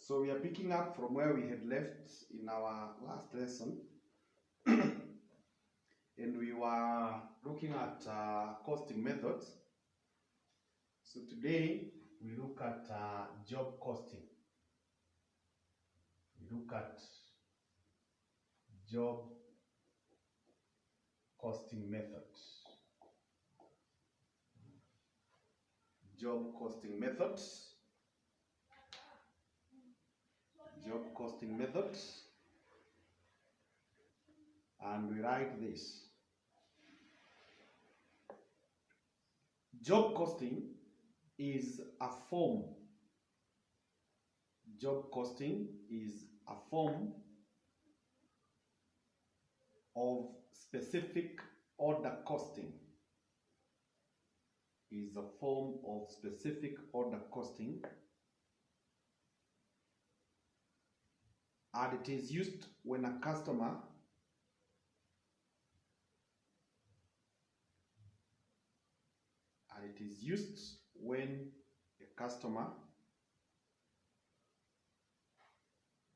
So we are picking up from where we had left in our last lesson. And we were looking at costing methods. So today we look at job costing. We look at job costing methods. Job costing methods. Job costing methods. And we write this. Job costing is a form. Job costing is a form of specific order costing. Is a form of specific order costing, and it is used when a customer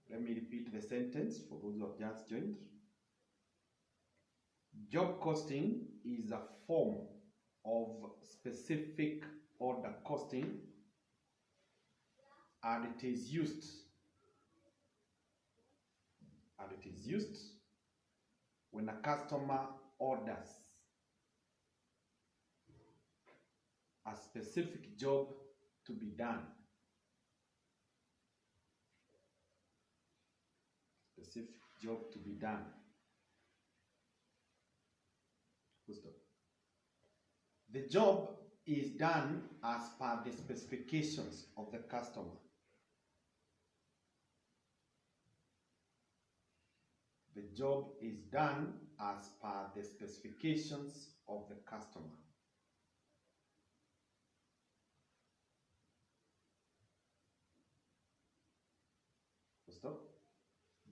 let me repeat the sentence for those who have just joined. Job costing is a form of specific order costing, and it is used when a customer orders a specific job to be done. Specific job to be done. The job is done as per the specifications of the customer. The job is done as per the specifications of the customer.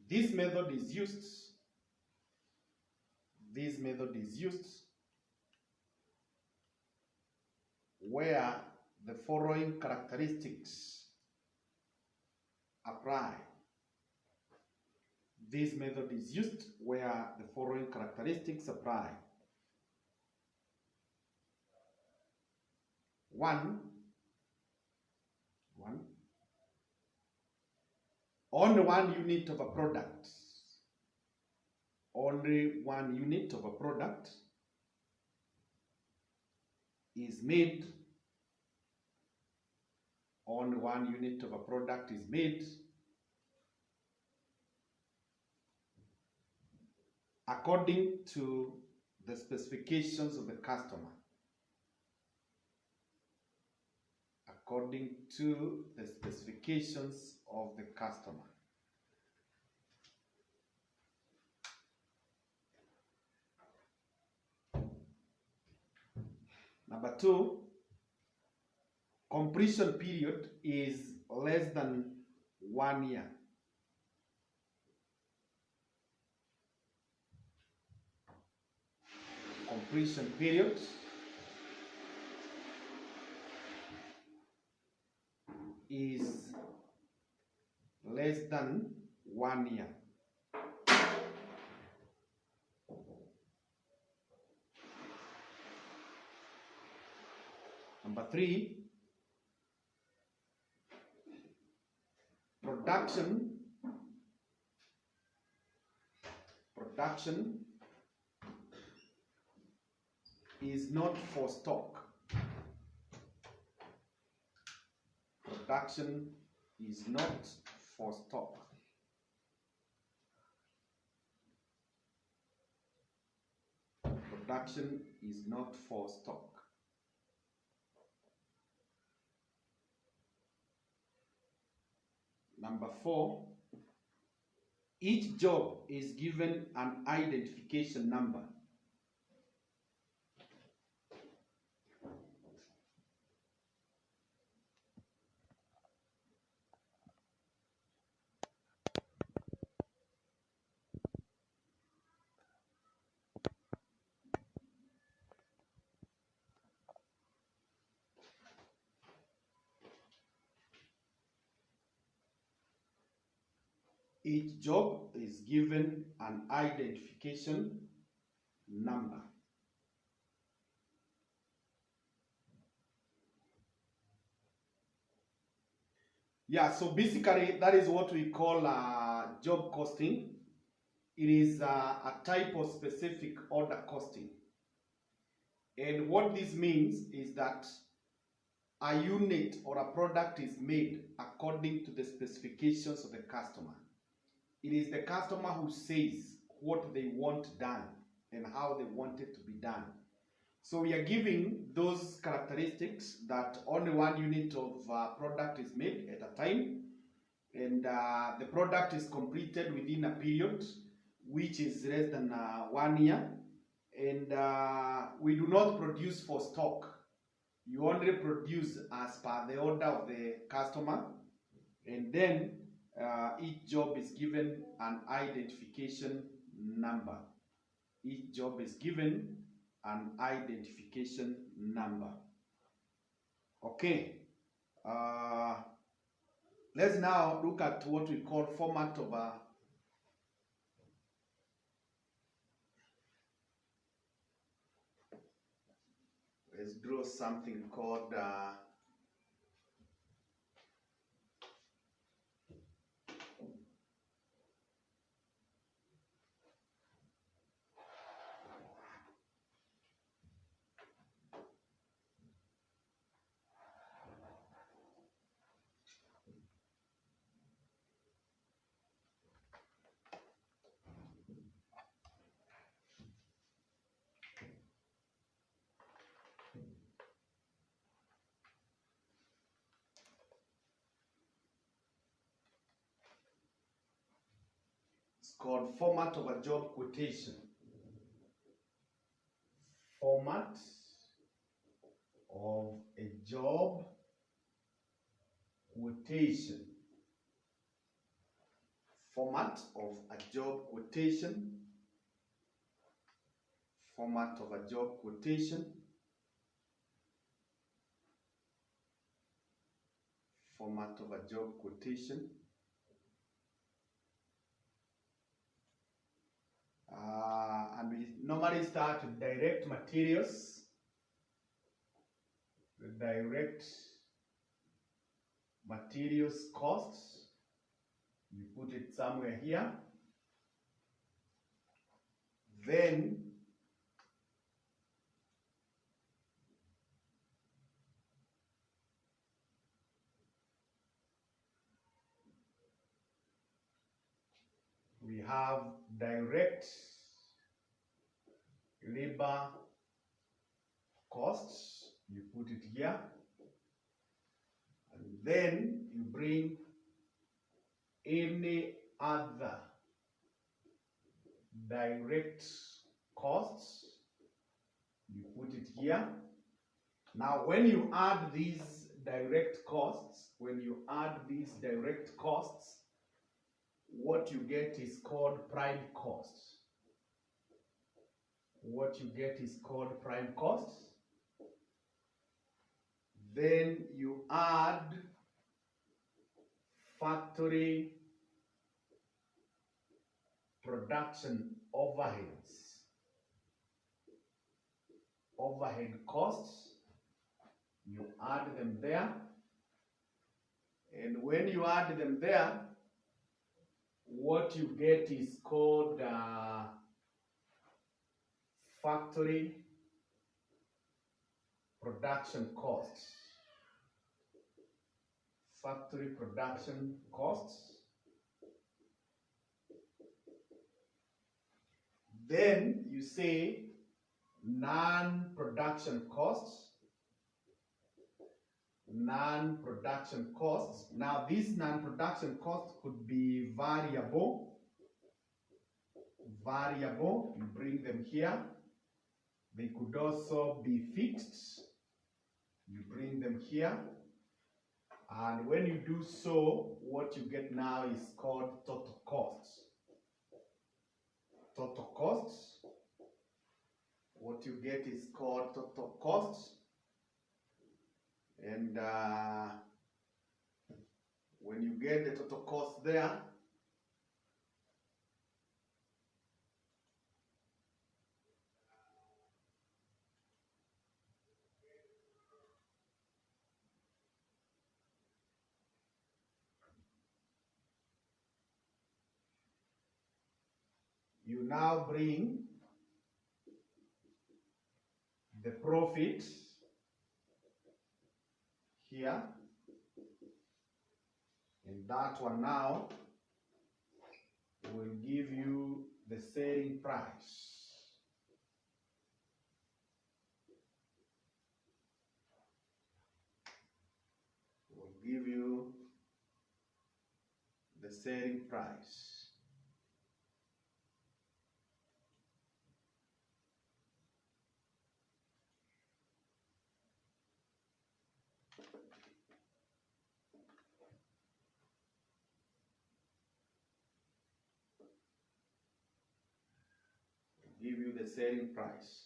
This method is used where the following characteristics apply. This method is used where the following characteristics apply. One, only one unit of a product. Only one unit of a product is made. Only one unit of a product is made according to the specifications of the customer. According to the specifications of the customer. Number two, completion period is less than 1 year. Completion period is less than 1 year. Number three, production is not for stock. Production is not for stock. Production is not for stock. Number four, each job is given an identification number. Each job is given an identification number. Yeah, so basically that is what we call job costing. It is a type of specific order costing. And what this means is that a unit or a product is made according to the specifications of the customer. It is the customer who says what they want done and how they want it to be done. So we are giving those characteristics that only one unit of product is made at a time, and the product is completed within a period which is less than 1 year, and we do not produce for stock. You only produce as per the order of the customer, and then each job is given an identification number. Each job is given an identification number. Okay. Let's now look at what we call format of a let's draw something called called format of a job quotation. Format of a job quotation. Format of a job quotation. Format of a job quotation. Format of a job quotation. And we normally start with direct materials. The direct materials costs. You put it somewhere here. Then we have direct labor costs. You put it here. And then you bring any other direct costs. You put it here. Now, when you add these direct costs, what you get is called prime costs. What you get is called prime costs. Then you add factory production overheads. Overhead costs, you add them there. And when you add them there, what you get is called factory production costs. Factory production costs. Then you say non-production costs. Non-production costs. Now, these non-production costs could be variable. Variable, you bring them here. They could also be fixed. You bring them here. And when you do so, what you get now is called total costs. Total costs. What you get is called total costs. And when you get the total cost there, you now bring the profit here, and that one now will give you the selling price. Will give you the selling price. Give you the selling price.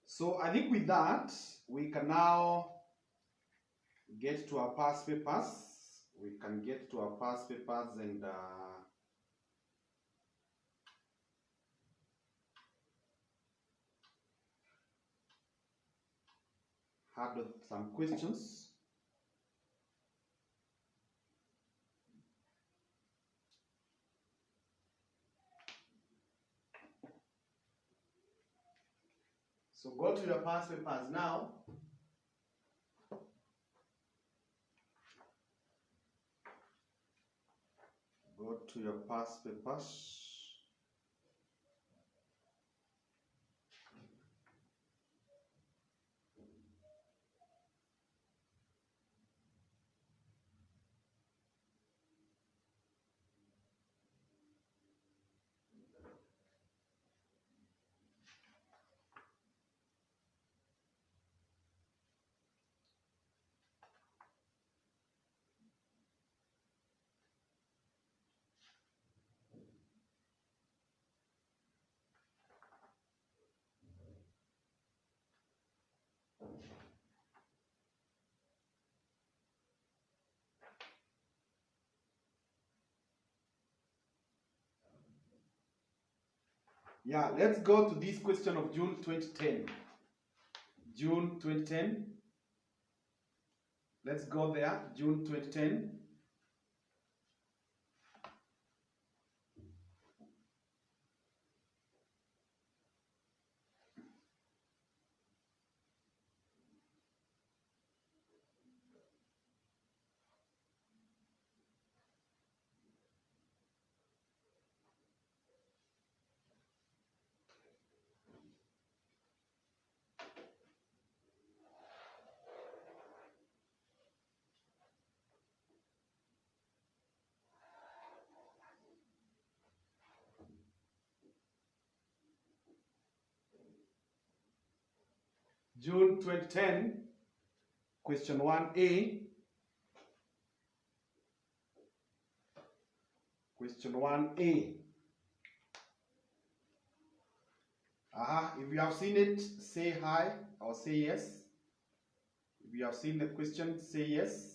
So I think with that, we can now get to our past papers. We can get to our past papers and handle some questions. So go to your past papers now. Go to your past papers. Yeah, let's go to this question of June 2010. June 2010. Let's go there, June 2010. June 2010, question 1A. Question 1A. If you have seen it, say hi or say yes. If you have seen the question, say yes.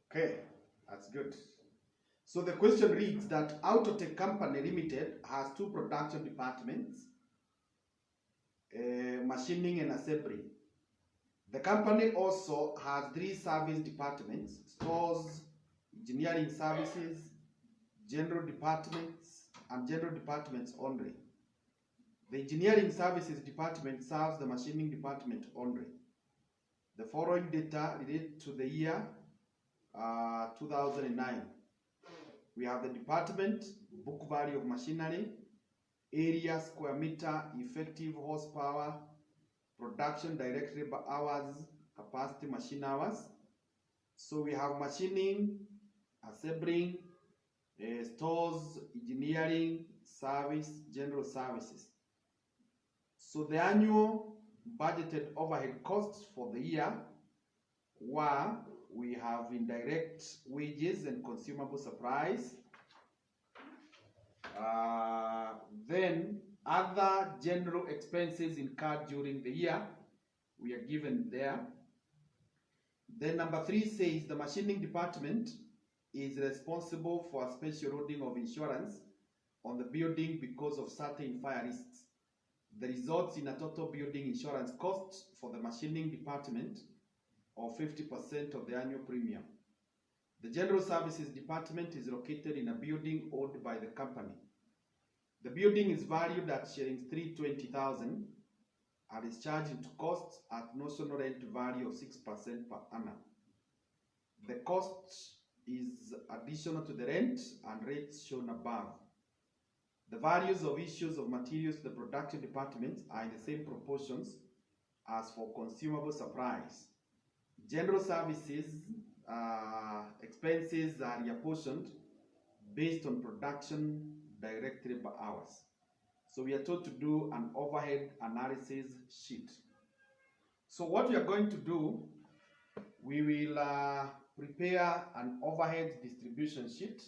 Okay, that's good. So the question reads that Autotech Company Limited has two production departments, machining and assembly. The company also has three service departments: stores, engineering services, general departments, and general departments only. The engineering services department serves the machining department only. The following data relate to the year 2009. We have the department, book value of machinery, area, square meter, effective horsepower, production direct labor hours, capacity machine hours. So we have machining, assembling, stores, engineering, service, general services. So the annual budgeted overhead costs for the year were, we have indirect wages and consumable supplies. Then other general expenses incurred during the year, we are given there. Then number 3 says the machining department is responsible for a special loading of insurance on the building because of certain fire risks. The results in a total building insurance cost for the machining department of 50% of the annual premium. The general services department is located in a building owned by the company. The building is valued at shillings 320,000 and is charged into costs at notional rent value of 6% per annum. The cost is additional to the rent and rates shown above. The values of issues of materials to the production department are in the same proportions as for consumable supplies. General services expenses are reapportioned based on production direct labor hours. So we are told to do an overhead analysis sheet. So what we are going to do, we will prepare an overhead distribution sheet.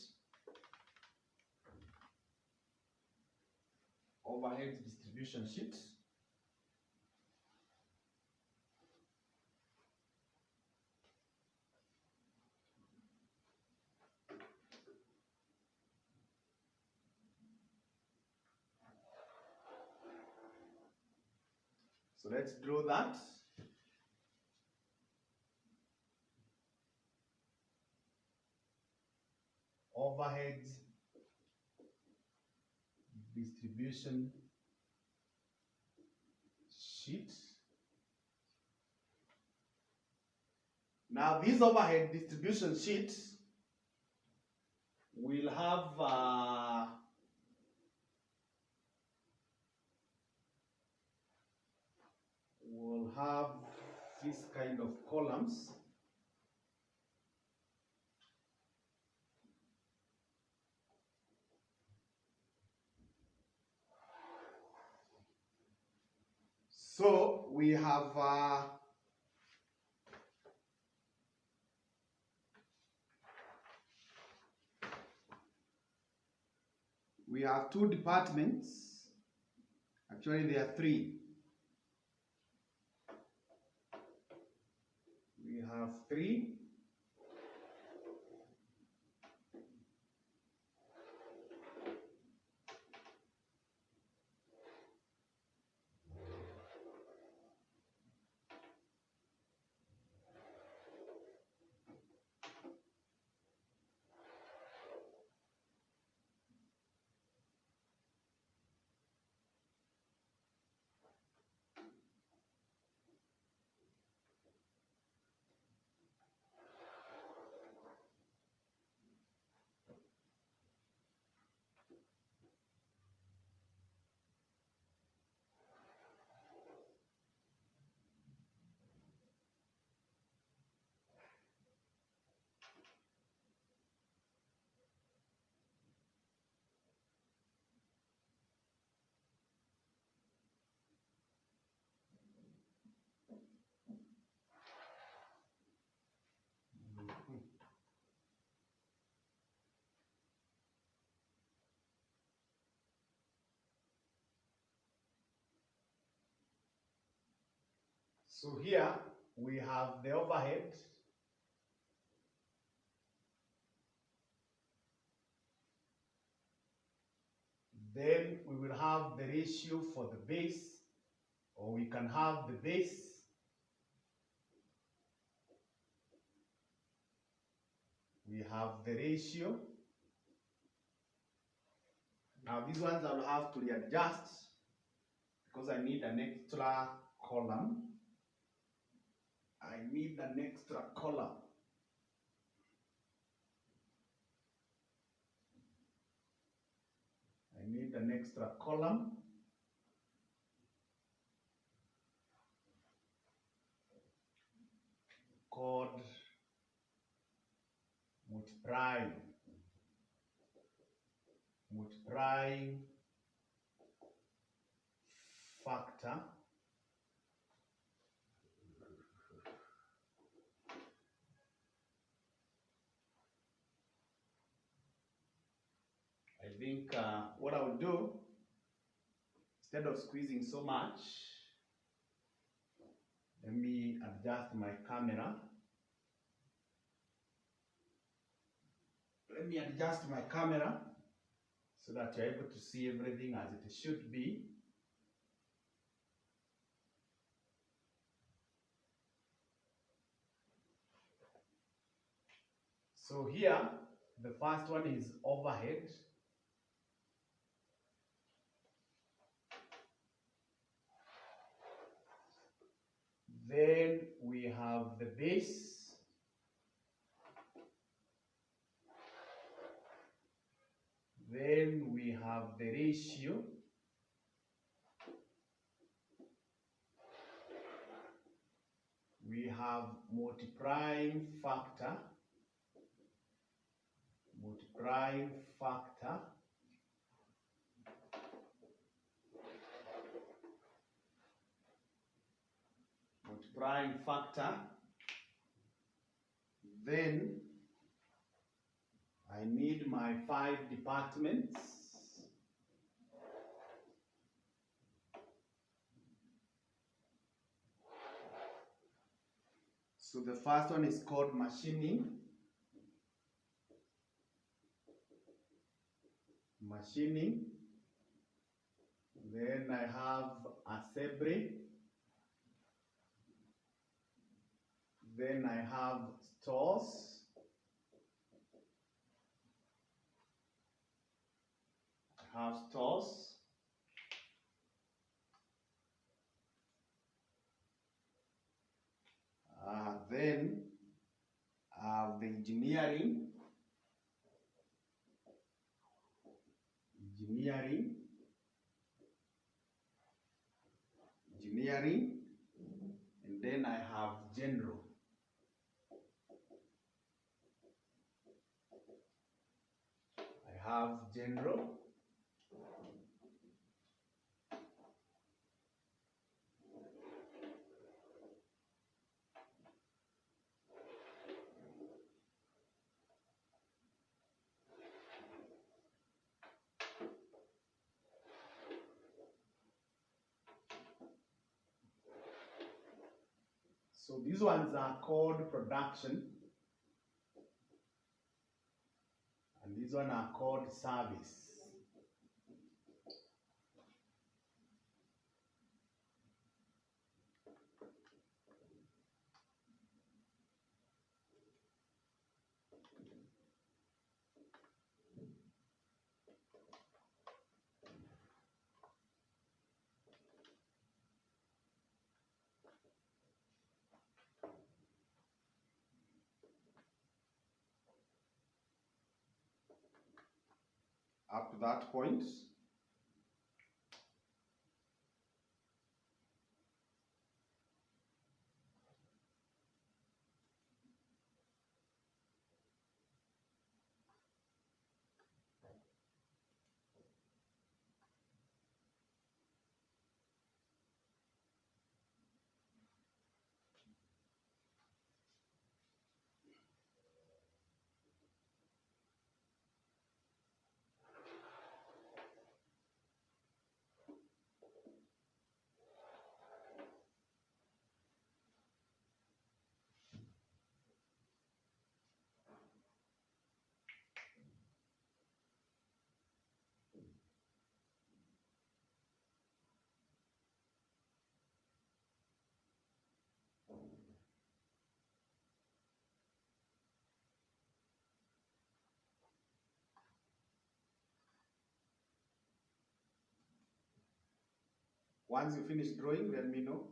Overhead distribution sheet. So let's draw that. Overhead distribution sheet. Now this overhead distribution sheet will have this kind of columns. So we have two departments. Actually, there are 3. We have 3. So here we have the overhead. Then we will have the ratio for the base, or we can have the base. We have the ratio. Now these ones I will have to readjust because I need an extra column. I need an extra column. I need an extra column. called multiplying factor. I think what I will do, instead of squeezing so much, let me adjust my camera. So that you're able to see everything as it should be. So here, the first one is overhead. Then we have the base. Then we have the ratio. We have multiplying factor. Multiplying factor. Then I need my 5 departments. So the first one is called machining. Then I have assembly. Then I have stores. Then the engineering. And then I have general. So these ones are called production, and these ones are called service. Up to that point, once you finish drawing, let me know.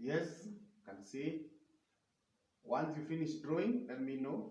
Yes, you can see. Once you finish drawing, let me know.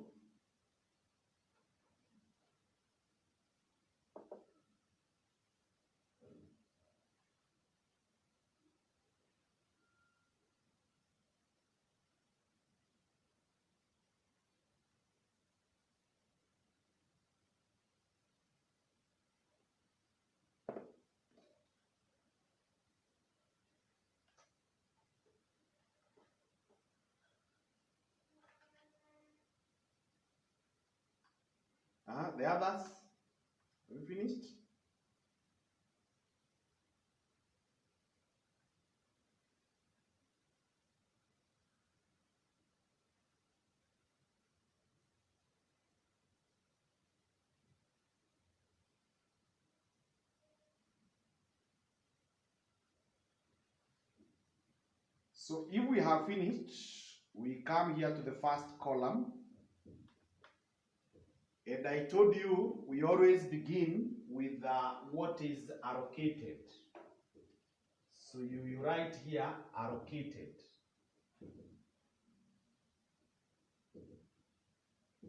The others, have you finished? So if we have finished, we come here to the first column. And I told you we always begin with what is allocated. So you write here allocated.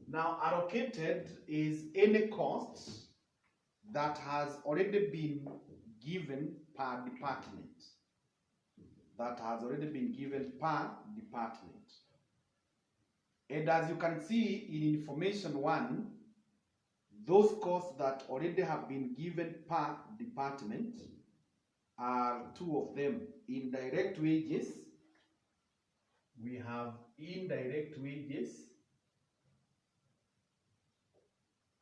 Now allocated is any cost that has already been given per department. That has already been given per department. And as you can see in information 1, those costs that already have been given per department are 2 of them. Indirect wages. We have indirect wages.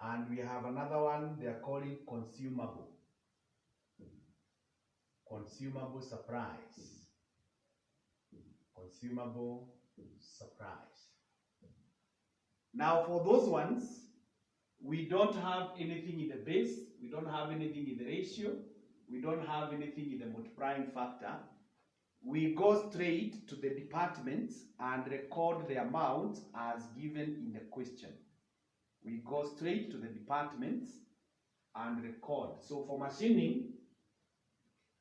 And we have another one they are calling consumable. Consumable supplies. Consumable supplies. Now for those ones, we don't have anything in the base, we don't have anything in the ratio, we don't have anything in the multiplying factor. We go straight to the departments and record the amount as given in the question. We go straight to the departments and record. So for machining,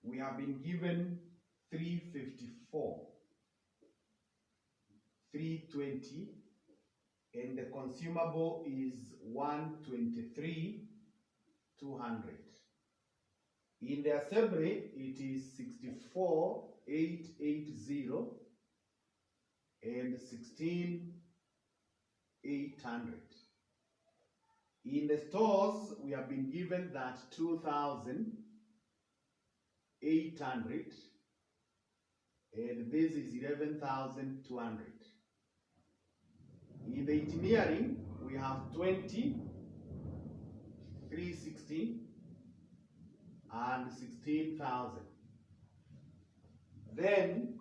we have been given 354, 320, and the consumable is 123, 200. In the assembly, it is 64, 880 and 16, 800. In the stores, we have been given that 2,800 and this is 11,200. In the engineering, we have 20, 360 and 16,000. Then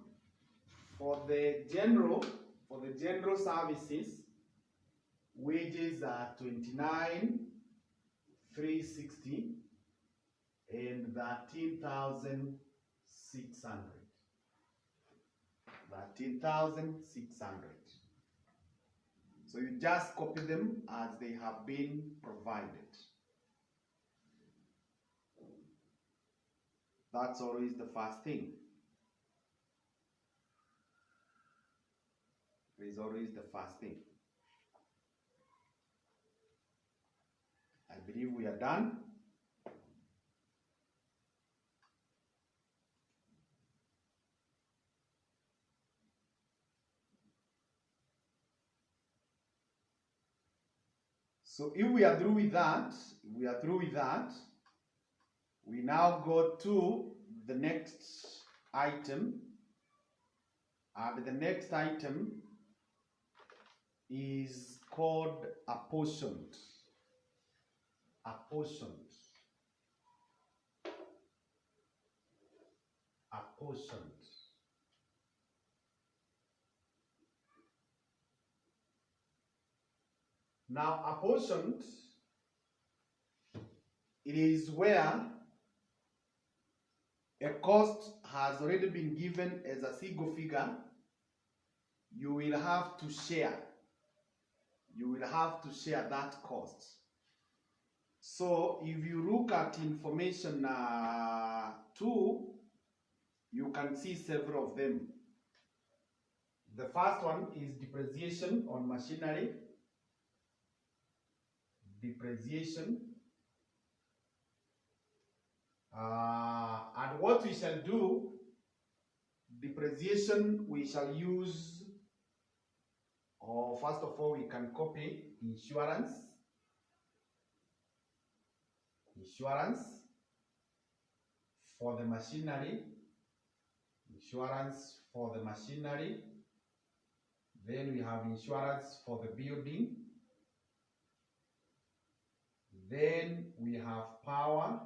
for the general services, wages are 29, 360 and 13,600. 13,600. So you just copy them as they have been provided. That's always the first thing. It is always the first thing. I believe we are done. So if we are through with that, we now go to the next item. And the next item is called apportioned. Apportioned. Apportioned. Now, apportioned, it is where a cost has already been given as a single figure. You will have to share. You will have to share that cost. So, if you look at information 2, you can see several of them. The first one is depreciation on machinery. Depreciation. And what we shall do, depreciation we shall use, or first of all we can copy insurance. Insurance for the machinery. Insurance for the machinery. Then we have insurance for the building. Then we have power.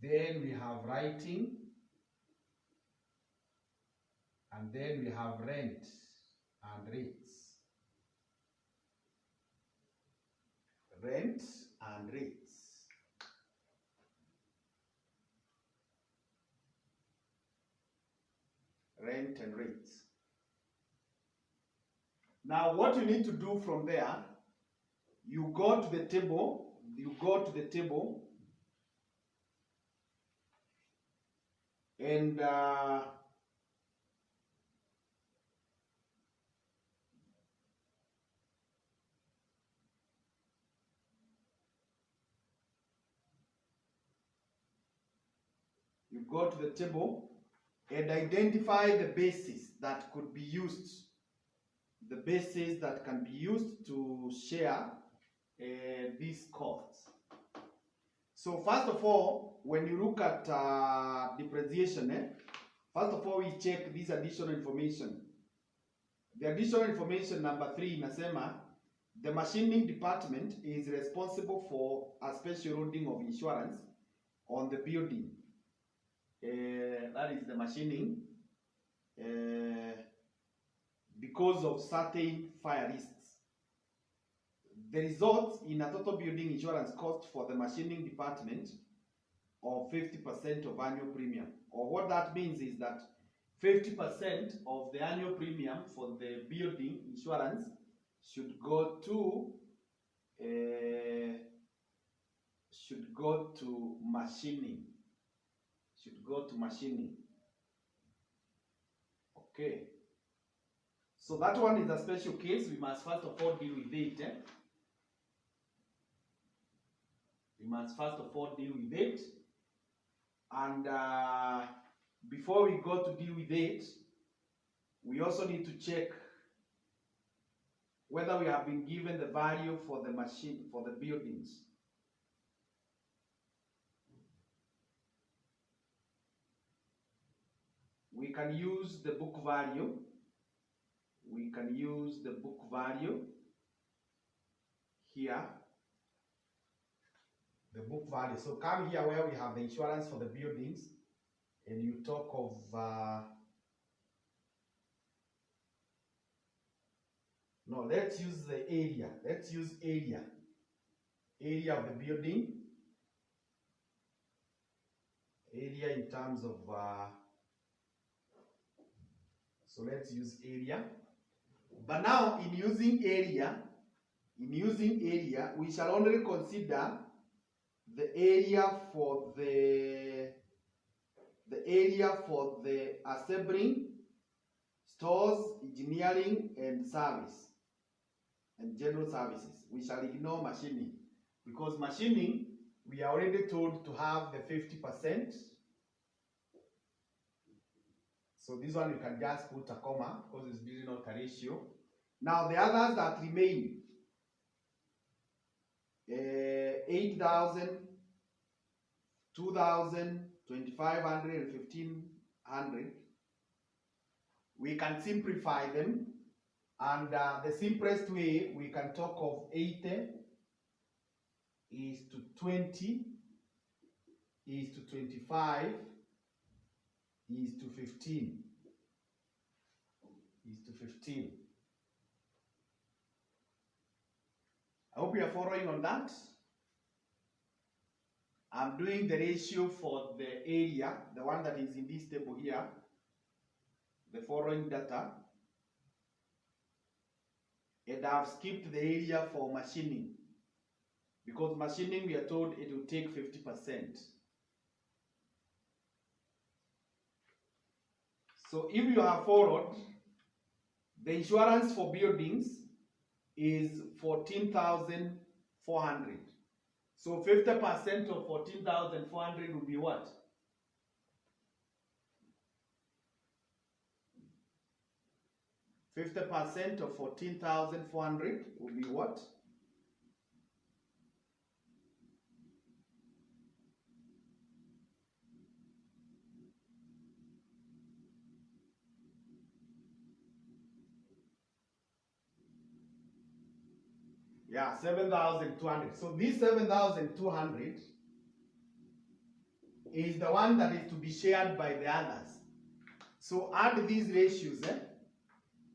Then we have writing. And then we have rent and rates. Rent and rates. Rent and rates. Now what you need to do from there, you go to the table, and you go to the table and identify the bases that could be used, the bases that can be used to share these costs. So first of all, when you look at depreciation, first of all we check this additional information. The additional information number 3 inasema the machining department is responsible for a special loading of insurance on the building. That is the machining because of certain fire risks. The results in a total building insurance cost for the machining department of 50% of annual premium. Or what that means is that 50% of the annual premium for the building insurance should go to machining. Should go to machining. Okay. So that one is a special case. We must first of all deal with it. We must first of all deal with it. And before we go to deal with it, we also need to check whether we have been given the value for the machine, for the buildings. We can use the book value. We can use the book value here. The book value. So come here where we have the insurance for the buildings, and you talk of no, let's use the area. Let's use area. Area of the building. Area in terms of so let's use area. But now in using area, we shall only consider the area for the assembling, stores, engineering, and service, and general services. We shall ignore machining, because machining we are already told to have the 50%. So this one you can just put a comma because it's really not a ratio. Now the others that remain, 8,000, 2,000, 2,500, and 1,500, we can simplify them, and the simplest way we can talk of 80 is to 20 is to 25 is to 15 is to 15. I hope you are following on that. I'm doing the ratio for the area, the one that is in this table here, the following data, and I've skipped the area for machining, because machining we are told it will take 50%. So if you have followed, the insurance for buildings is 14,400. So 50% of 14,400 will be what? Fifty percent of 14,400 will be what? Yeah, 7,200. So this 7,200 is the one that is to be shared by the others. So add these ratios,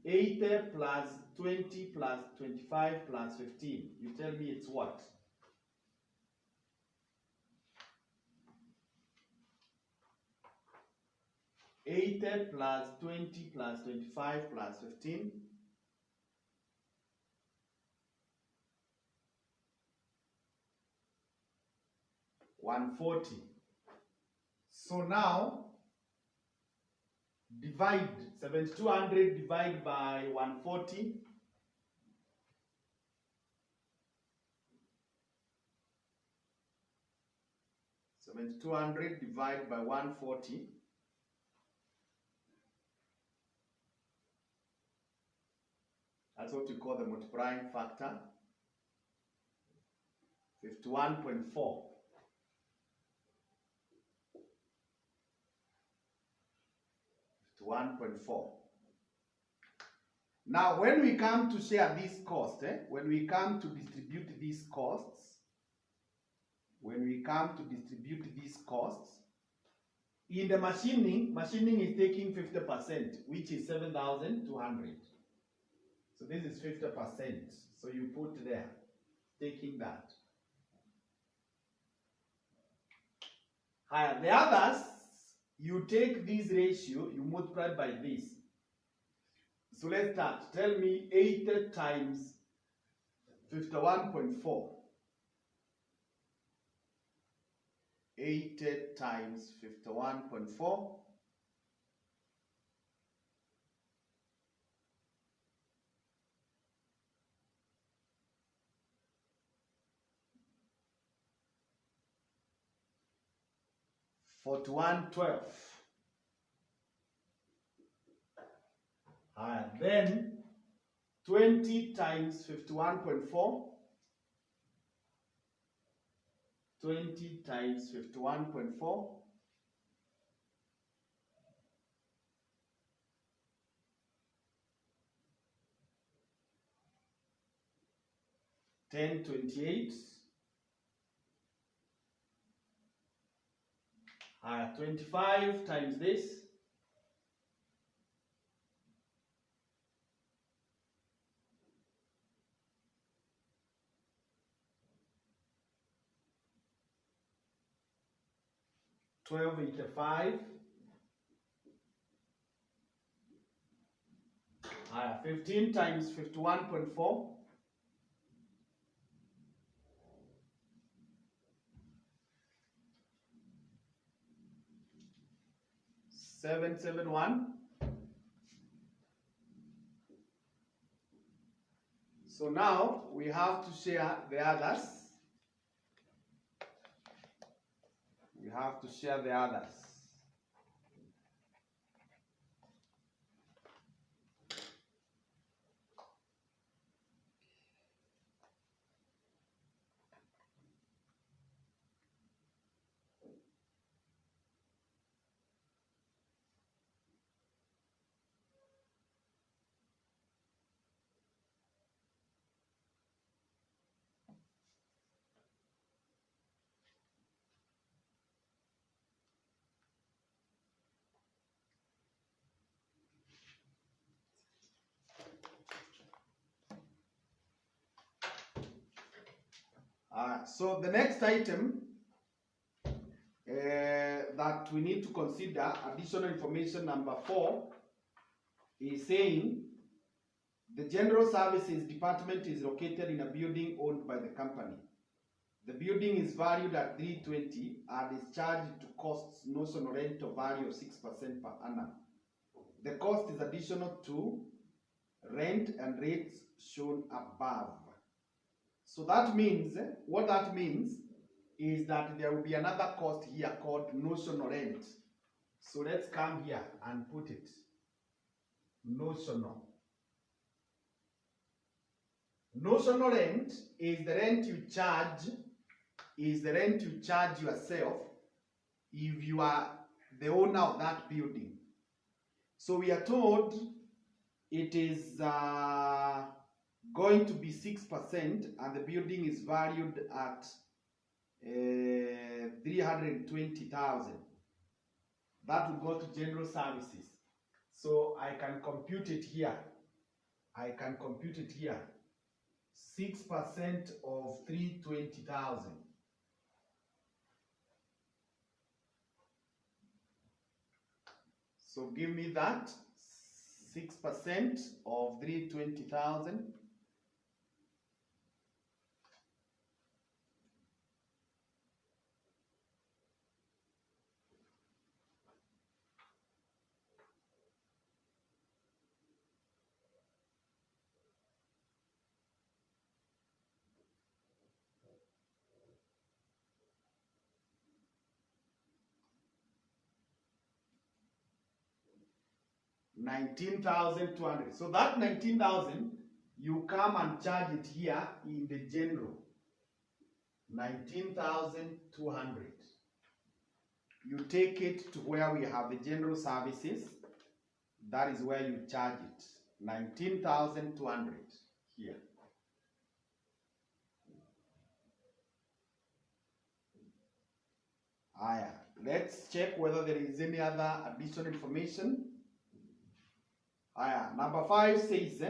80 plus 20 plus 25 plus 15. You tell me it's what? $80 plus 20 plus 25 plus 15. $140. So now divide 7,200 divided by 140. $7,200 divided by 140. That's what we call the multiplying factor. 51.4. 51.4. Now, when we come to share this cost, when we come to distribute these costs, in the machining is taking 50%, which is 7,200. So this is 50%. So you put there, taking that. The others, you take this ratio, you multiply by this. So let's start. Tell me 80 times 51.4. 80 times 51.4. $41.12. Then 20 times 51.4. 20 times 51.4. $10.28. 25 times this. $12.85. 15 times 51.4. 771. So now we have to share the others. So the next item that we need to consider, additional information number 4, is saying the General Services Department is located in a building owned by the company. The building is valued at $320 and is charged to costs notional rental value of 6% per annum The cost is additional to rent and rates shown above. So that means, what that means is that there will be another cost here called notional rent. So let's come here and put it. Notional. Notional rent is the rent you charge, yourself if you are the owner of that building. So we are told it is going to be 6% and the building is valued at 320,000. That will go to general services. So I can compute it here. 6% of 320,000. So give me that. 6% of 320,000. $19,200. So that 19,000, you come and charge it here in the general. 19,200. You take it to where we have the general services. That is where you charge it. 19,200 here. Let's check whether there is any other additional information. Number 5 says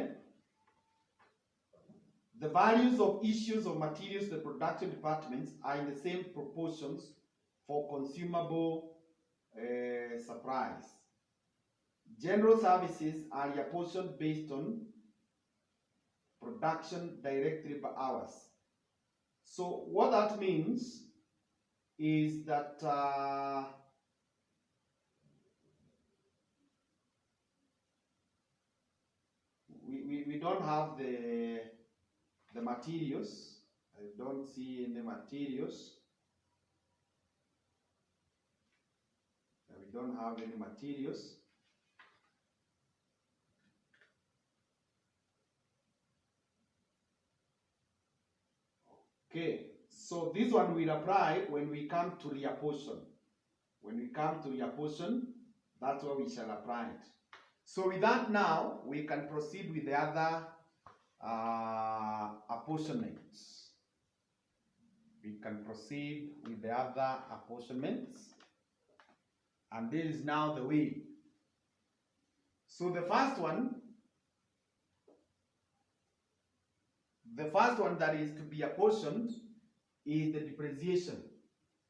the values of issues of materials to the production departments are in the same proportions for consumable supplies. General services are apportioned based on production direct labor hours. So what that means is that we don't have the materials. I don't see any materials. We don't have any materials. Okay, so this one will apply when we come to reapportion. When we come to reapportion, that's where we shall apply it. So with that now, we can proceed with the other apportionments. We can proceed with the other apportionments. And this is now the way. So the first one that is to be apportioned is the depreciation.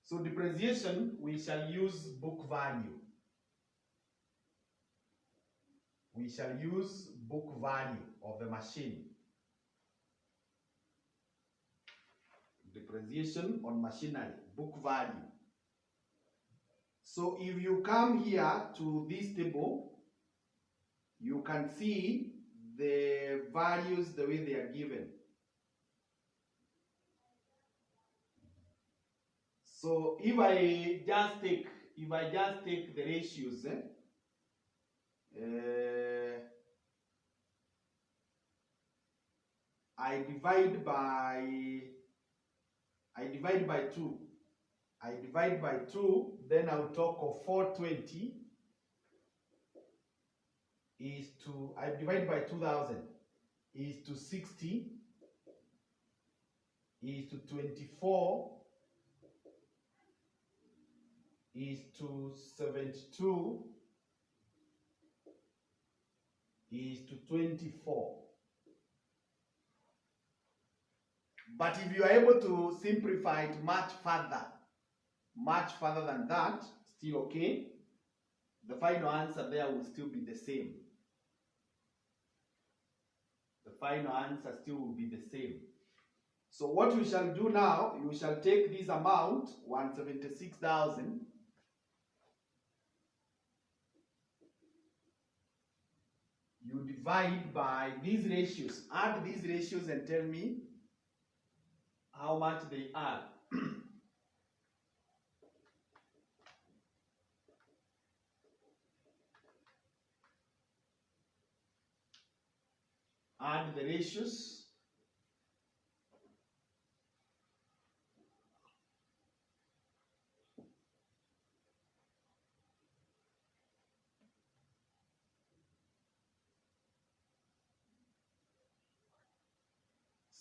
So depreciation, we shall use book value. We shall use book value of the machine. Depreciation on machinery, book value. So if you come here to this table, you can see the values the way they are given. So if I just take the ratios, I divide by 2. I divide by 2, then I'll talk of 420 is to, I divide by 2,000 is to 60 is to 24 is to 72 is to 24. But if you are able to simplify it much further than that, still okay. The final answer there will still be the same. The final answer still will be the same. So what we shall do now, you shall take this amount, 176,000, you divide by these ratios. Add these ratios and tell me how much they are. Add the ratios.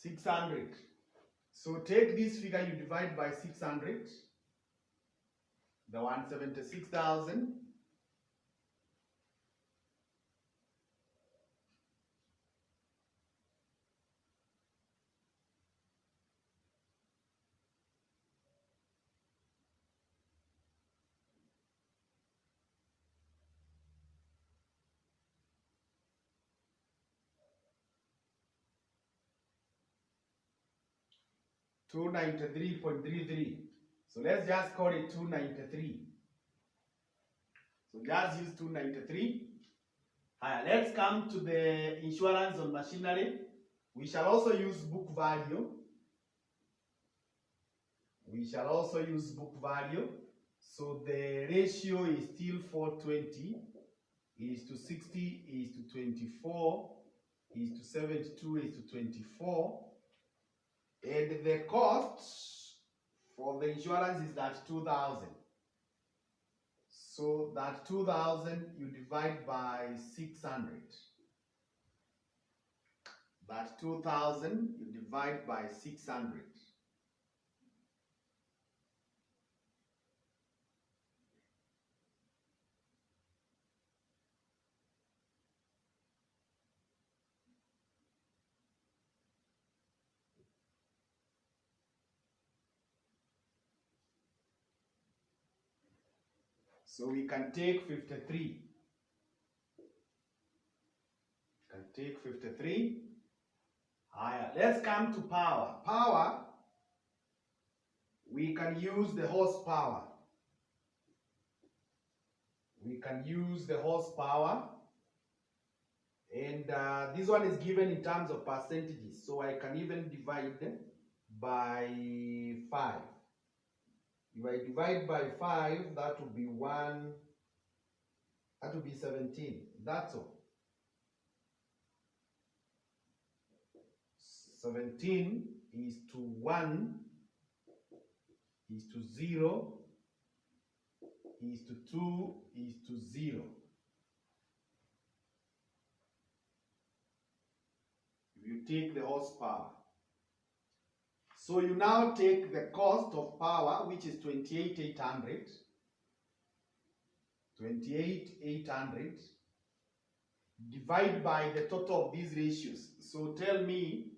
$600. So take this figure, you divide by 600, the 176,000. $293.33. So let's just call it 293. So just use 293. Let's come to the insurance on machinery. We shall also use book value. So the ratio is still 420 is to 60 is to 24 is to 72 is to 24. And the cost for the insurance is that 2,000. So that 2,000 you divide by 600. That 2,000 you divide by 600. So we can take 53. Let's come to power. Power, we can use the horsepower. And this one is given in terms of percentages. So I can even divide by 5. If I divide by 5, that would be 17. That's all. 17 is to 1, is to 0, is to 2, is to 0. If you take the horsepower. So you now take the cost of power, which is 28,800. 28,800. Divide by the total of these ratios. So tell me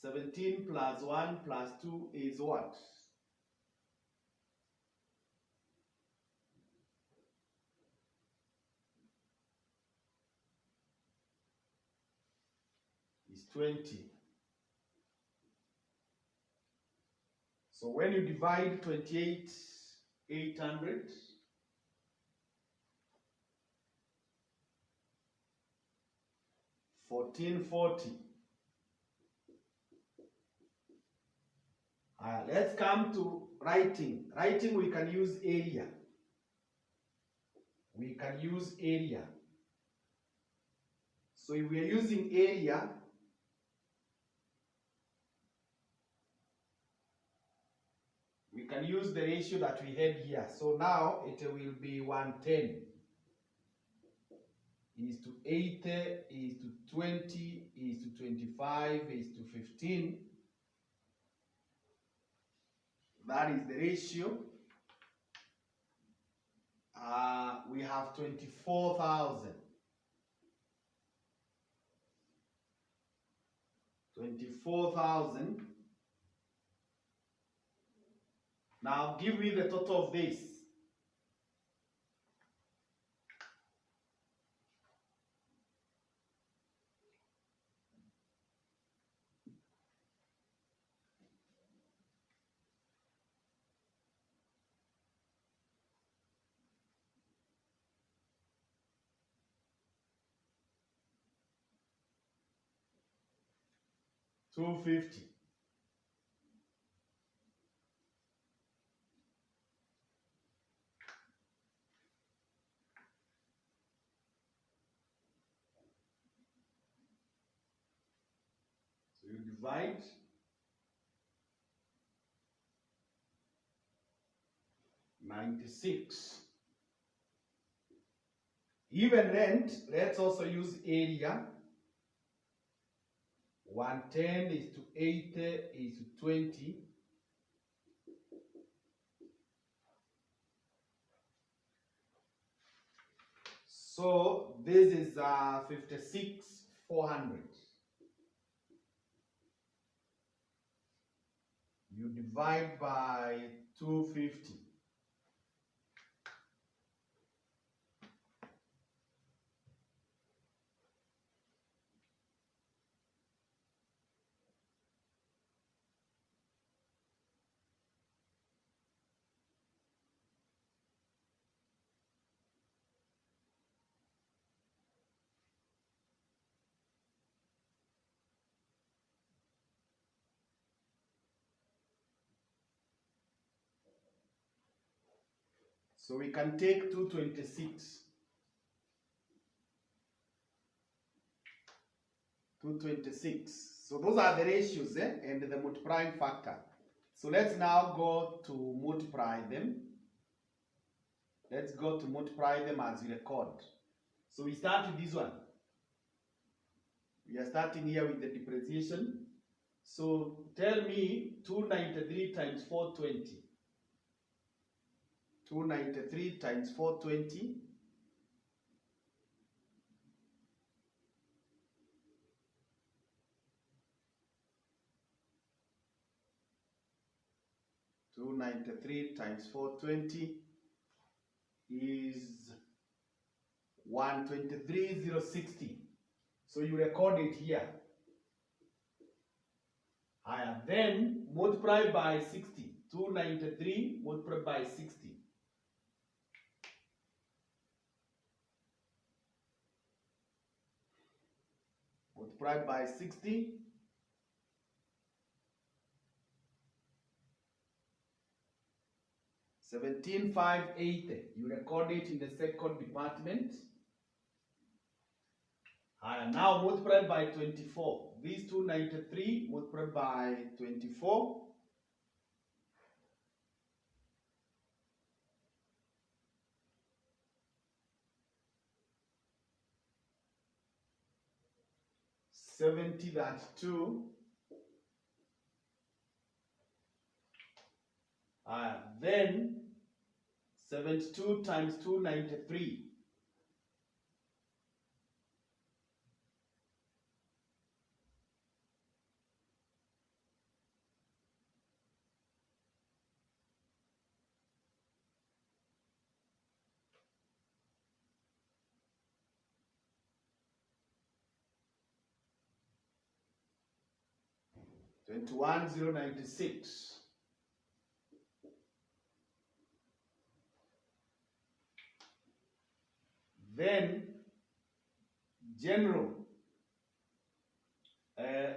17 plus 1 plus 2 is what? Is 20. So when you divide 28,800, $1,440. Let's come to writing. Writing, we can use area. So if we are using area, we can use the ratio that we had here. So now it will be 110 is to 80 is to 20 is to 25 is to 15. That is the ratio. We have 24,000. 24,000. Now give me the total of this. 250. So you divide 96. Even rent, let's also use area. 110 is to 80 is to 20. So this is 56,400. You divide by 250. So we can take 226. 226. So those are the ratios and the multiplying factor. So let's now go to multiply them. Let's go to multiply them as we record. So we start with this one. We are starting here with the depreciation. So tell me 293 times 420. 293 times 420. Two 93 times 420 is 123,060. So you record it here. Then multiply by 60. 293 multiplied by 60. Multiplied by 60. 17,580. You record it in the second department. Now multiplied by 24. These 293 multiplied by 24. $70.2. Then 72 times 293. $21,096. Then general.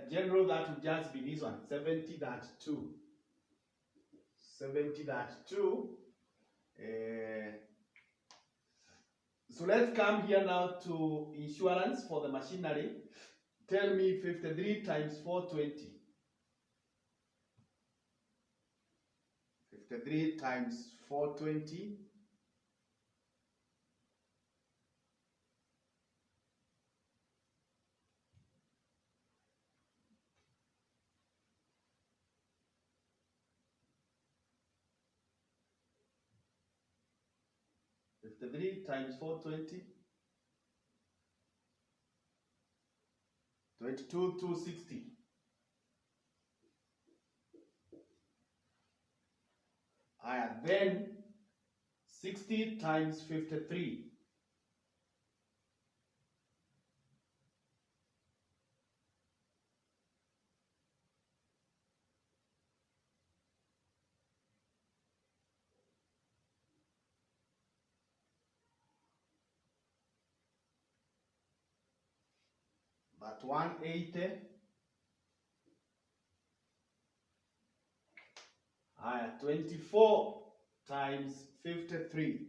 General, that would just be this one, 70.2. 70.2. So let's come here now to insurance for the machinery. Tell me 53 times 420. 53 times 420. Three times 420. 22,260. Then 60 times 53. That 180. 24 times 53.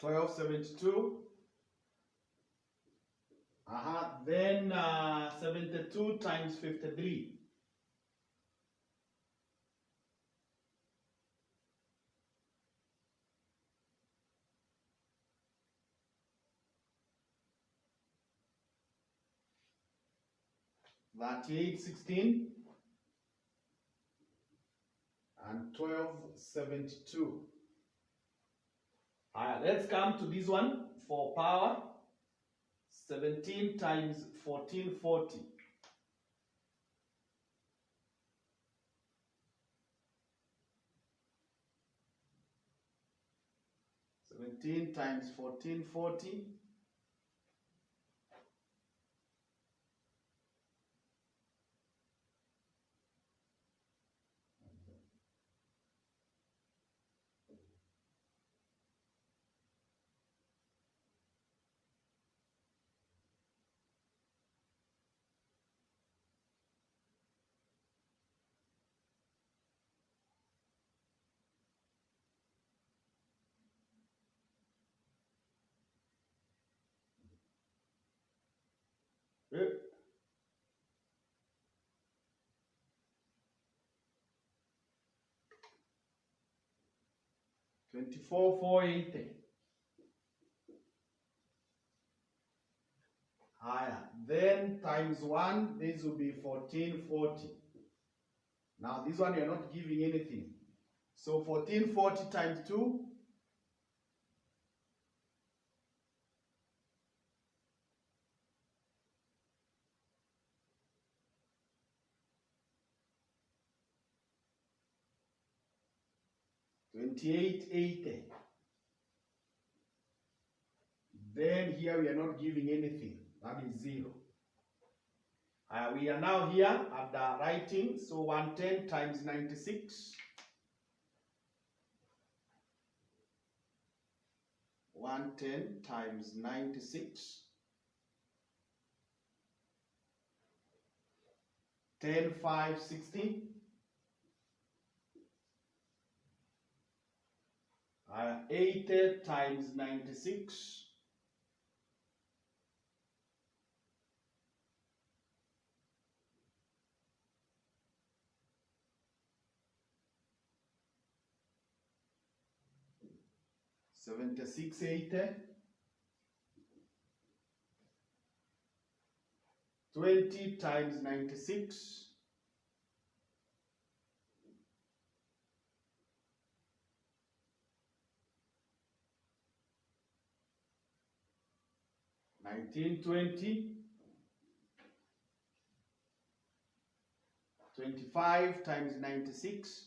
$12.72. Then 72 times 53. $38.16 and $12.72. Let's come to this one for power. 17 times 1440. Times 1440. $24,480. Then times 1, this will be 1440. Now this one you're not giving anything. So 1440 times 2. $28.80. Then here we are not giving anything. That is 0. We are now here at the writing. So 110 times 96. 110 times 96. 10,560. 80 times 96. 76.80. 20 times 96. 1920. 25 times 96.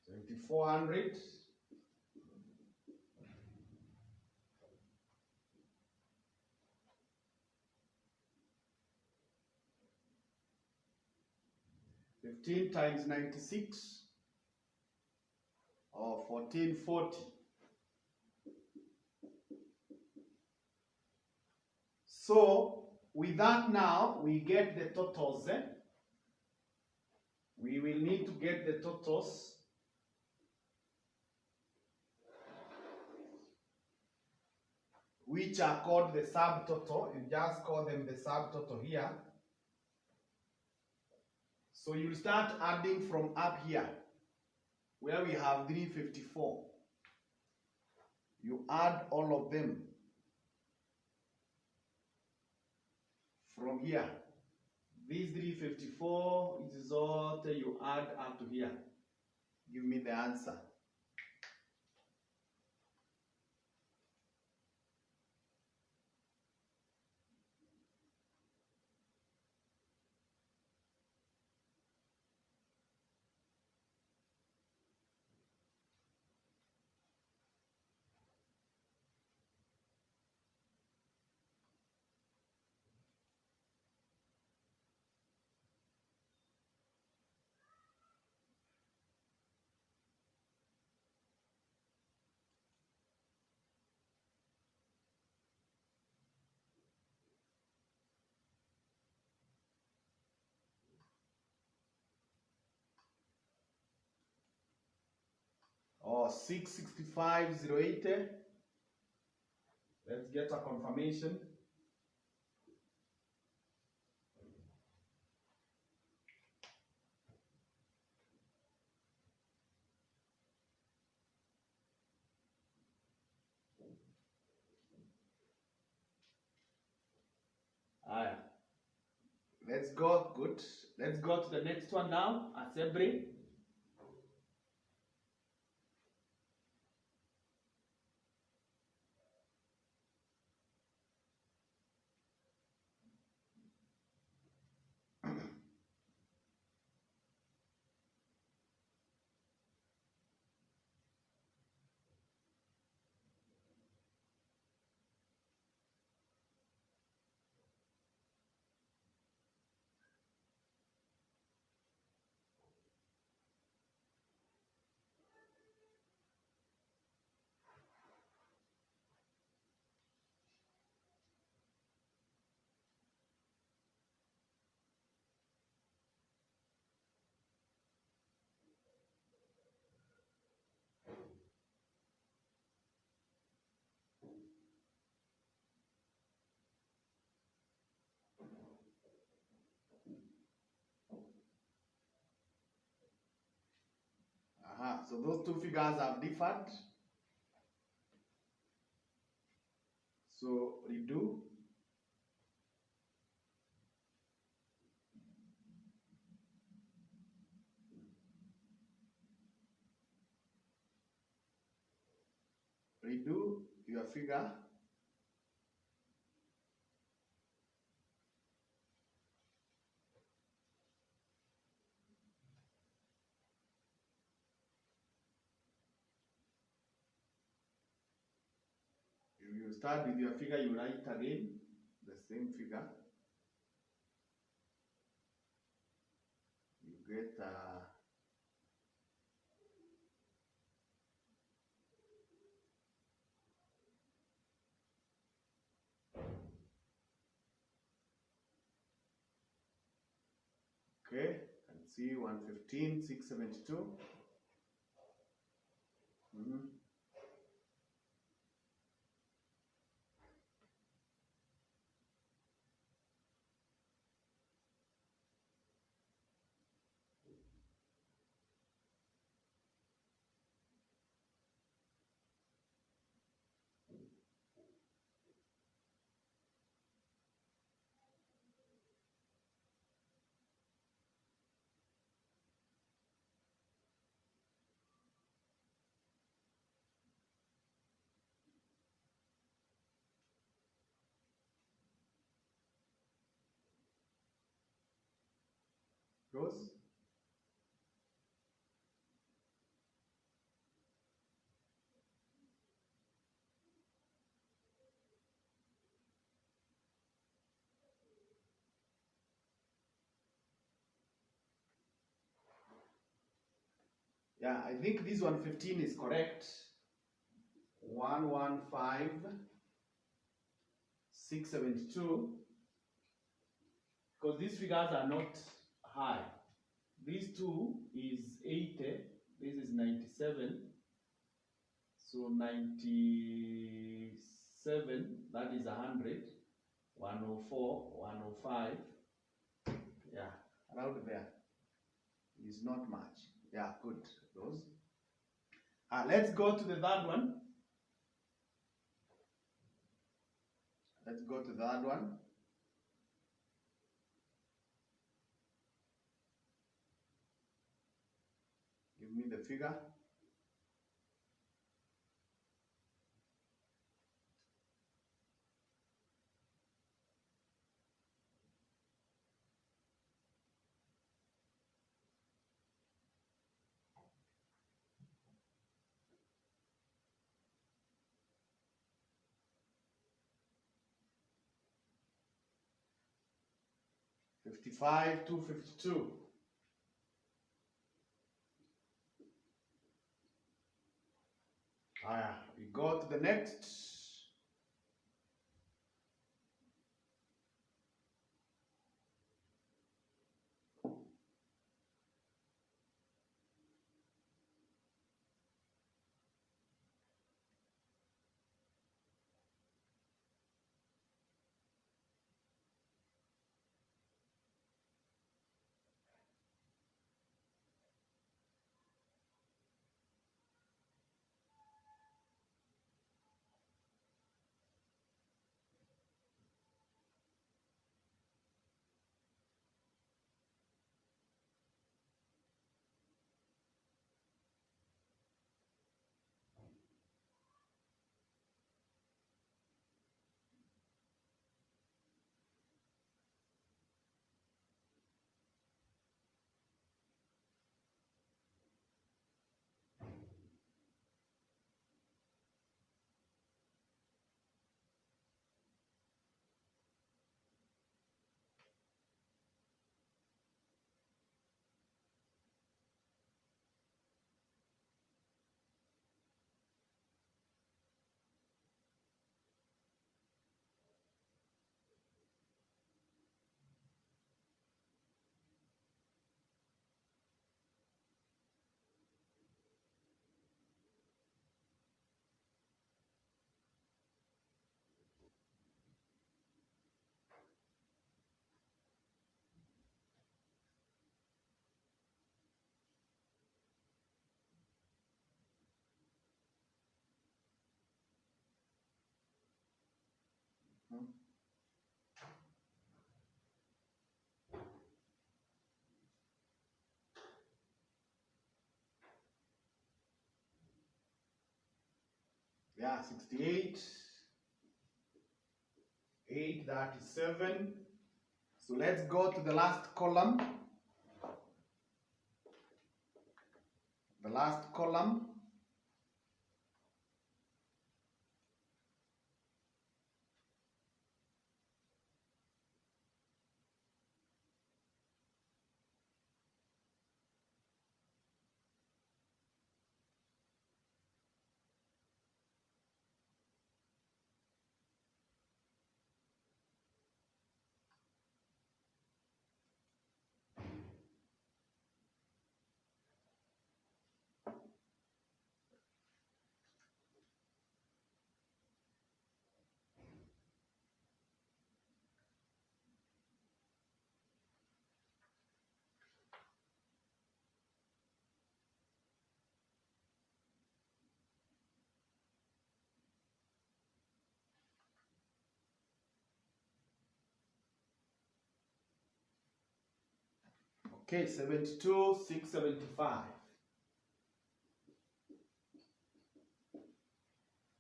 2400. 15 times 96. Or 1440. So with that now we get the totals. We will need to get the totals. Which are called the subtotal. You just call them the subtotal here. So you start adding from up here, where we have 354. You add all of them from here. These 354, it is all you add up to here. Give me the answer. or 665,080. Let's get a confirmation. Let's go. Good. Let's go to the next one now. Assembly. So those two figures have differed. So redo. Redo your figure. If you start with your figure, you write again the same figure. You get okay, and see 115, 672. Goes. Yeah, I think this 115 is correct. 115, 672. Because these figures are not high. These two is 80, this is 97. So 97, that is 100, 104, 105. Yeah, around there. Is not much. Yeah, good. Those. Let's go to the third one. Let's go to the third one. Give me the figure. $55,252. We go to the next. Yeah, 68, 8, that is 7. So let's go to the last column. The last column. Okay, 72, 675.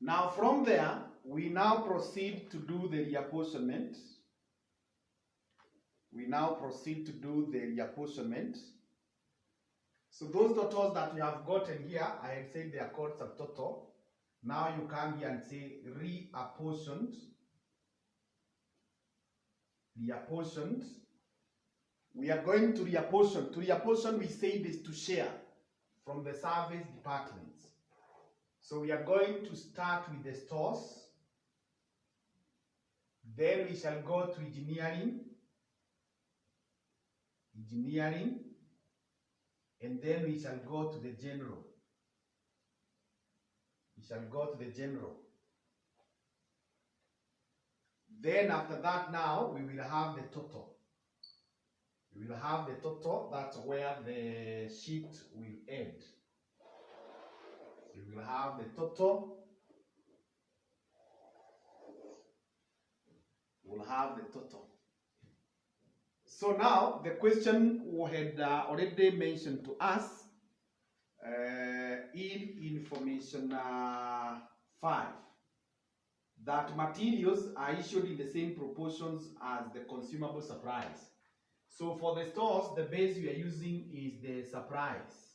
Now from there, we now proceed to do the reapportionment. So those totals that we have gotten here, I had said they are called subtotal. Now you come here and say reapportioned. Reapportioned. We are going to reapportion. To reapportion, we say this to share from the service departments. So we are going to start with the stores. Then we shall go to engineering. And then we shall go to the general. Then after that now, we will have the total. That's where the sheet will end. We will have the total. So now the question we had already mentioned to us in information 5 that materials are issued in the same proportions as the consumable supplies. So for the stores, the base we are using is the surprise.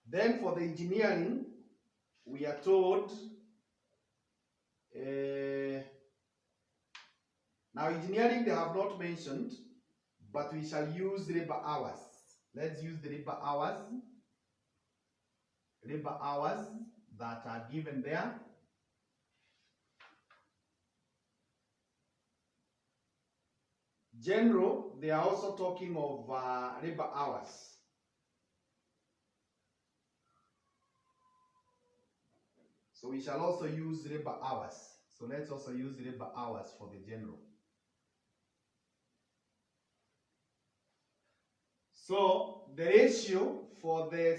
Then for the engineering, we are told now engineering they have not mentioned, but we shall use labor hours. Let's use the labor hours that are given there. General, they are also talking of labor hours. So we shall also use labor hours. So let's also use labor hours for the general. So the ratio for the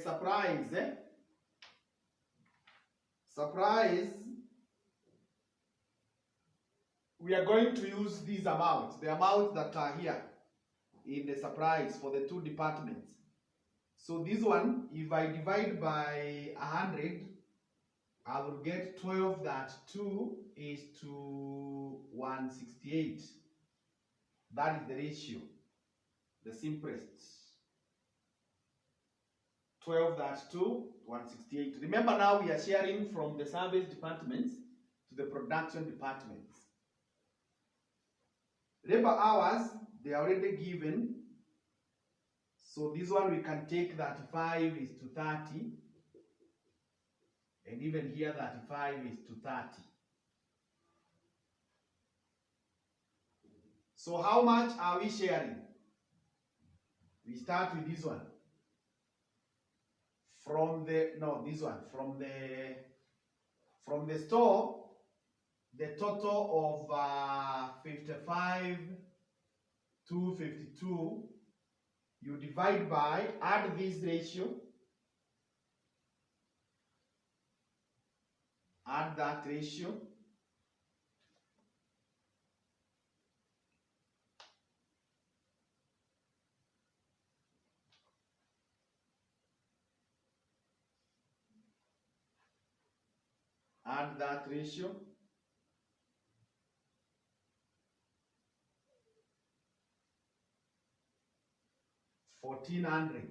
surprise, we are going to use these amounts, the amounts that are here in the surprise for the two departments. So this one, if I divide by 100, I will get 12 that 2 is to 168. That is the ratio, the simplest. 12 that 2, 168. Remember now we are sharing from the service departments to the production departments. Labor hours, they are already given. So this one we can take that 5 is to 30. And even here that 5 is to 30. So how much are we sharing? We start with this one. From the store, the total of 55 to 52, you divide by, add this ratio, add that ratio, add that ratio. $1,400.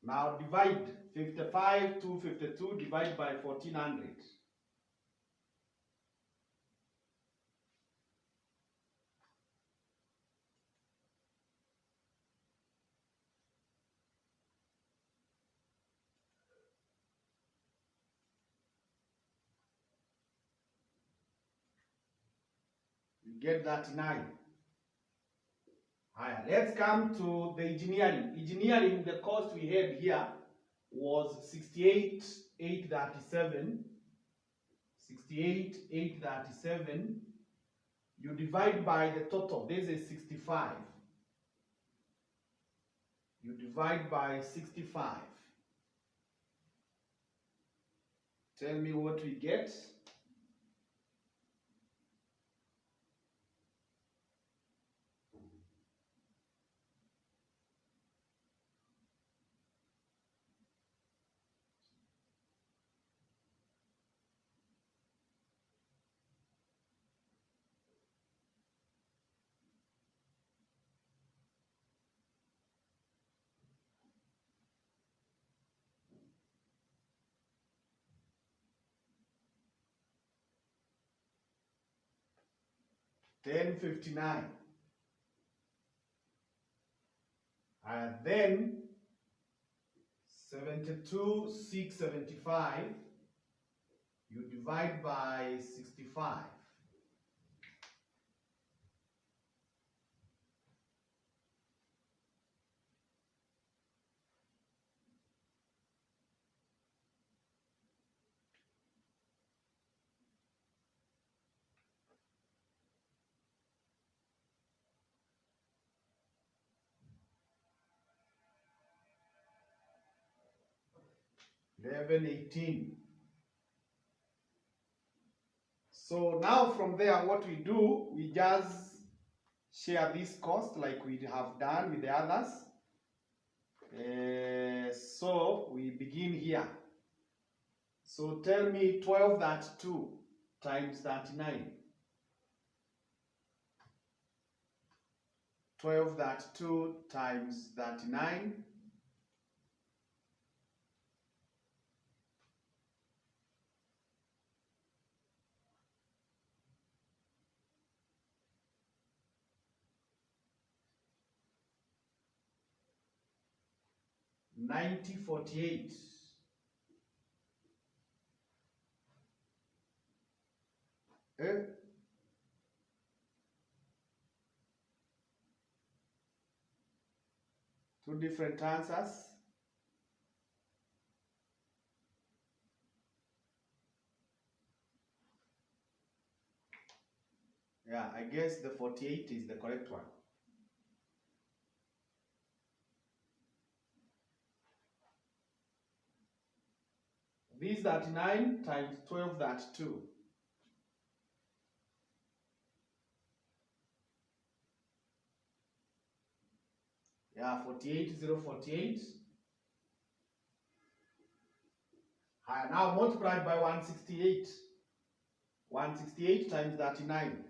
Now divide 55 to 52, divide by 1,400. You get that 9. Alright, let's come to the engineering. Engineering, the cost we had here was 68,837. 68,837. You divide by the total. This is 65. You divide by 65. Tell me what we get. $10.59. And then 72,675. You divide by 65. $11.18. So now from there, what we do, we just share this cost like we have done with the others. So we begin here. So tell me 12.2 times 39. 12.2 times 39. $90.48. Two different answers. Yeah, I guess the 48 is the correct one. This 39 times 12.2. Yeah, 48,048. Now multiplied by 168. 168 times 39.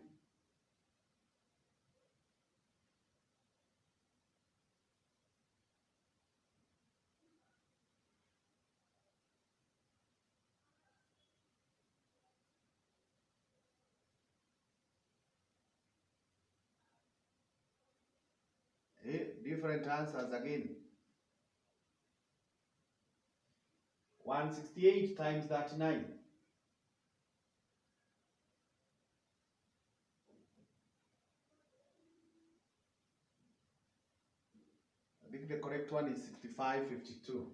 Different answers again. 168 times 39. I think the correct one is 65.52.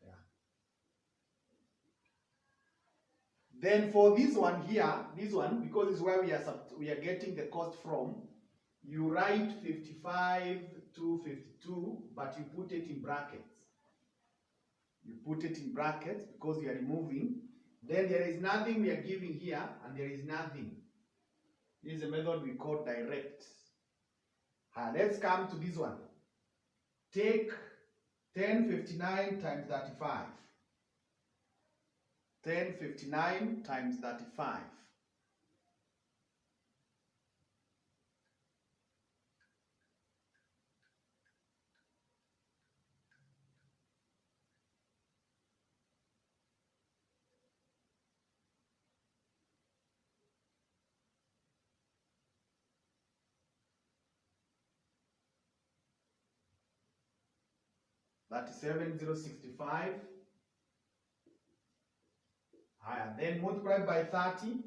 Yeah. Then for this one here, this one, because it's where we are getting the cost from, you write 55 to 52, but you put it in brackets. You put it in brackets because you are removing. Then there is nothing we are giving here, and there is nothing. This is a method we call direct. Let's come to this one. Take 1059 times 35. 1059 times 35. That is 7065. Then multiply by 30.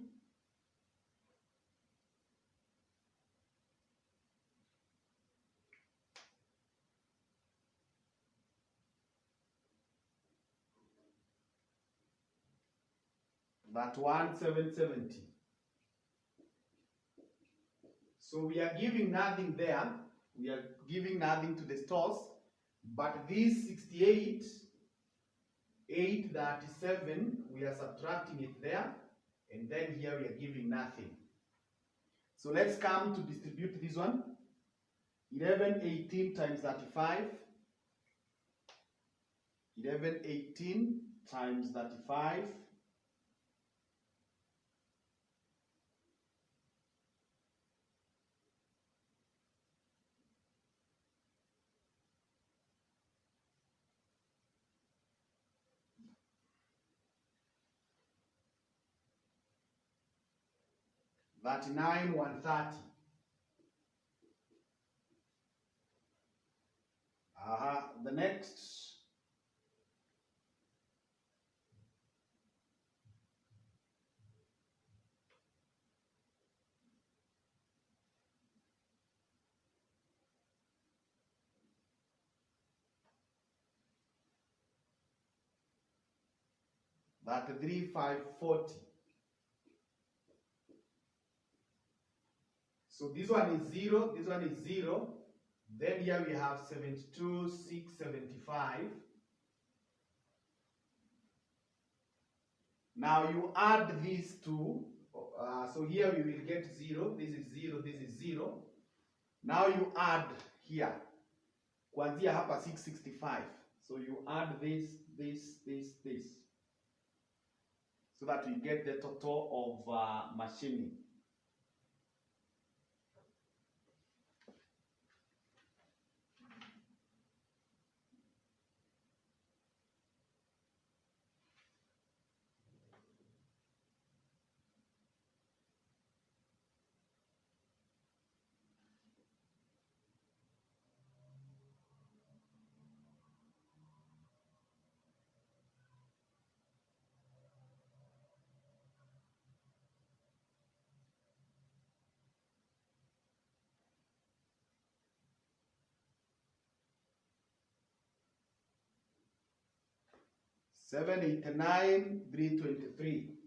That 1770. So we are giving nothing there. We are giving nothing to the stores. But this 68, 837, we are subtracting it there. And then here we are giving nothing. So let's come to distribute this one. 1118 times 35. 1118 times 35. That 9130. The next. That 3540. So this one is 0, this one is 0. Then here we have 72,675. Now you add these two. So here we will get 0. This is 0, this is 0. Now you add here. Kuanzia hapa 665. So you add this. So that we get the total of machining. $789,323.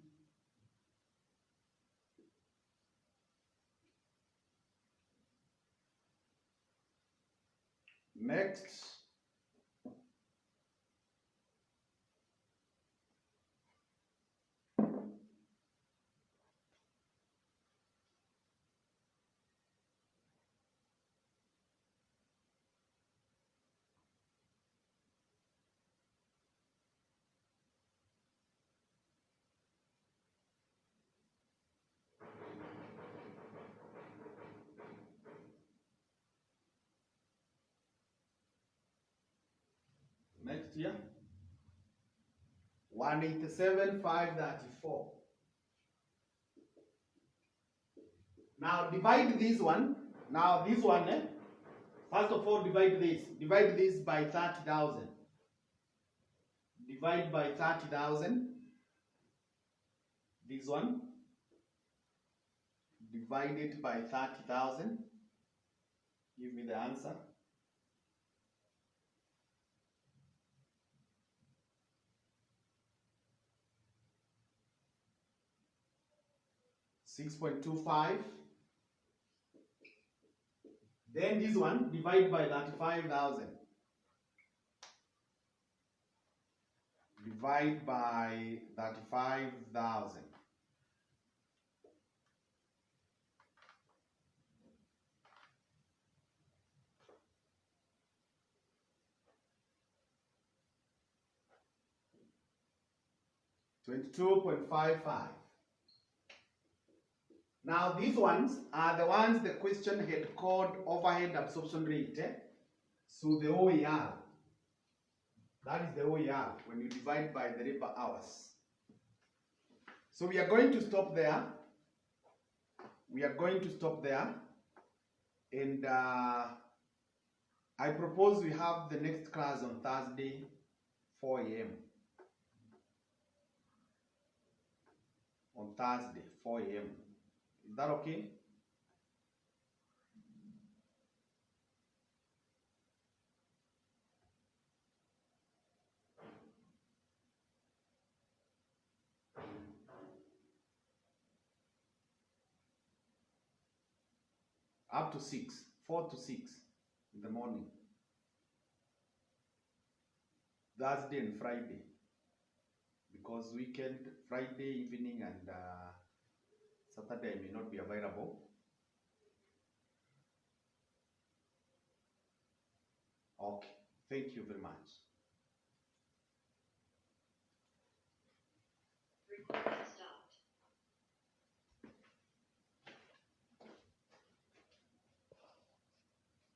Next. Next year, 187,534. Now divide this one. Now this one, first of all, divide this. Divide this by 30,000. Divide by 30,000. This one. Divide it by 30,000. Give me the answer. $6.25. Then this one, divide by 35,000. Divide by 35,000. 22.55. Now these ones are the ones the question had called overhead absorption rate. So the OER, that is the OER when you divide by the labor hours. So we are going to stop there. We are going to stop there. And I propose we have the next class on Thursday, 4 a.m. On Thursday, 4 a.m. Is that okay? Up to 6, 4 to 6 in the morning. Thursday and Friday. Because weekend, Friday evening and Saturday may not be available. Okay, thank you very much.